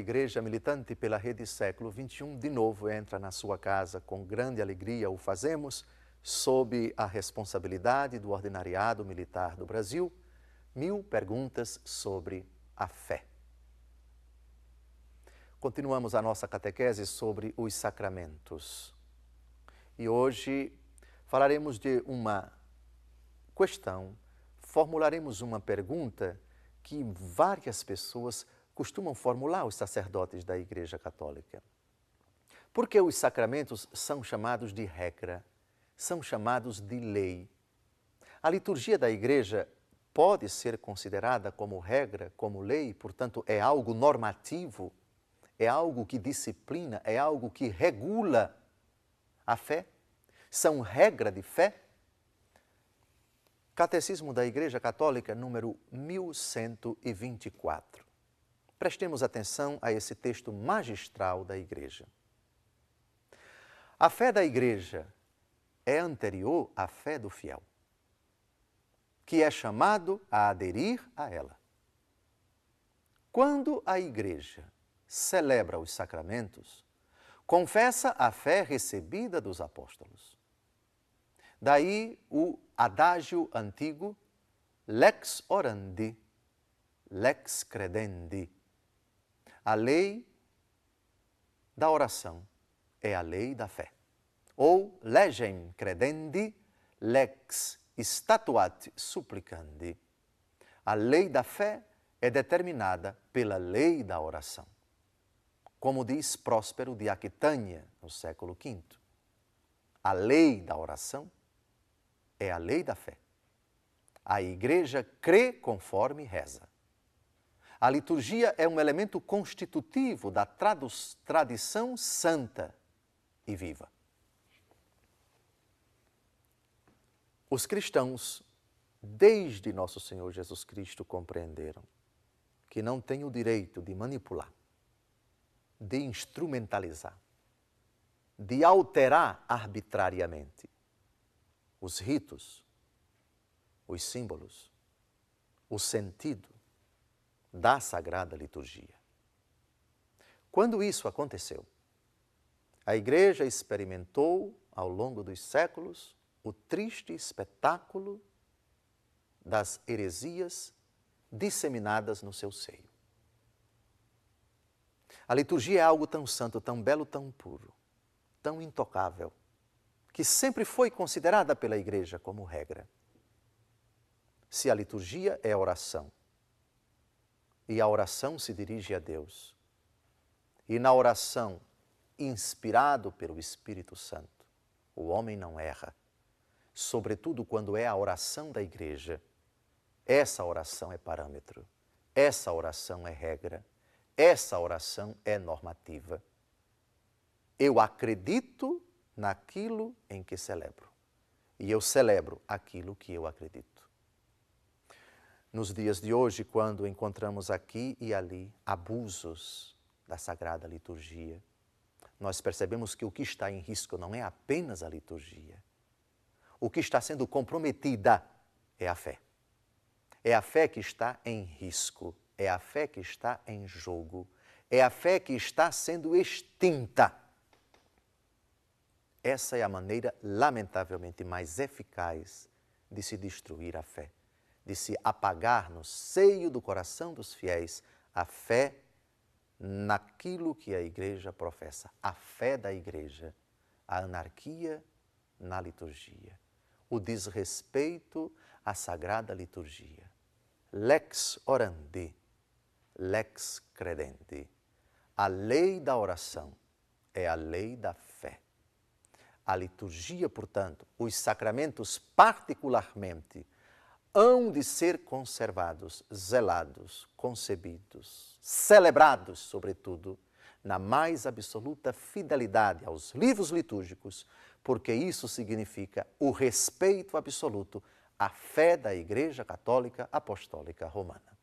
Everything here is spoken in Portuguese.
Igreja Militante pela Rede Século XXI de novo entra na sua casa. Com grande alegria o fazemos, sob a responsabilidade do Ordinariado Militar do Brasil, 1000 perguntas sobre a fé. Continuamos a nossa catequese sobre os sacramentos. E hoje falaremos de uma questão, formularemos uma pergunta que várias pessoas costumam formular aos sacerdotes da Igreja Católica. Por que os sacramentos são chamados de regra, são chamados de lei? A liturgia da Igreja pode ser considerada como regra, como lei, portanto é algo normativo, é algo que disciplina, é algo que regula a fé? São regra de fé? Catecismo da Igreja Católica, número 1124. Prestemos atenção a esse texto magistral da Igreja. A fé da Igreja é anterior à fé do fiel, que é chamado a aderir a ela. Quando a Igreja celebra os sacramentos, confessa a fé recebida dos apóstolos. Daí o adágio antigo, lex orandi, lex credendi. A lei da oração é a lei da fé. Ou legem credendi, lex statuat supplicandi. A lei da fé é determinada pela lei da oração. Como diz Próspero de Aquitânia, no século V, a lei da oração é a lei da fé. A Igreja crê conforme reza. A liturgia é um elemento constitutivo da tradição santa e viva. Os cristãos, desde nosso Senhor Jesus Cristo, compreenderam que não têm o direito de manipular, de instrumentalizar, de alterar arbitrariamente os ritos, os símbolos, o sentido da Sagrada Liturgia. Quando isso aconteceu, a Igreja experimentou, ao longo dos séculos, o triste espetáculo das heresias disseminadas no seu seio. A liturgia é algo tão santo, tão belo, tão puro, tão intocável, que sempre foi considerada pela Igreja como regra. Se a liturgia é oração, e a oração se dirige a Deus, e na oração, inspirado pelo Espírito Santo, o homem não erra, sobretudo quando é a oração da Igreja. Essa oração é parâmetro, essa oração é regra, essa oração é normativa. Eu acredito naquilo em que celebro, e eu celebro aquilo que eu acredito. Nos dias de hoje, quando encontramos aqui e ali abusos da Sagrada Liturgia, nós percebemos que o que está em risco não é apenas a liturgia. O que está sendo comprometida é a fé. É a fé que está em risco, é a fé que está em jogo, é a fé que está sendo extinta. Essa é a maneira, lamentavelmente, mais eficaz de se destruir a fé, de se apagar no seio do coração dos fiéis a fé naquilo que a Igreja professa, a fé da Igreja, a anarquia na liturgia, o desrespeito à Sagrada Liturgia. Lex orandi, lex credendi. A lei da oração é a lei da fé. A liturgia, portanto, os sacramentos particularmente, hão de ser conservados, zelados, concebidos, celebrados, sobretudo, na mais absoluta fidelidade aos livros litúrgicos, porque isso significa o respeito absoluto à fé da Igreja Católica Apostólica Romana.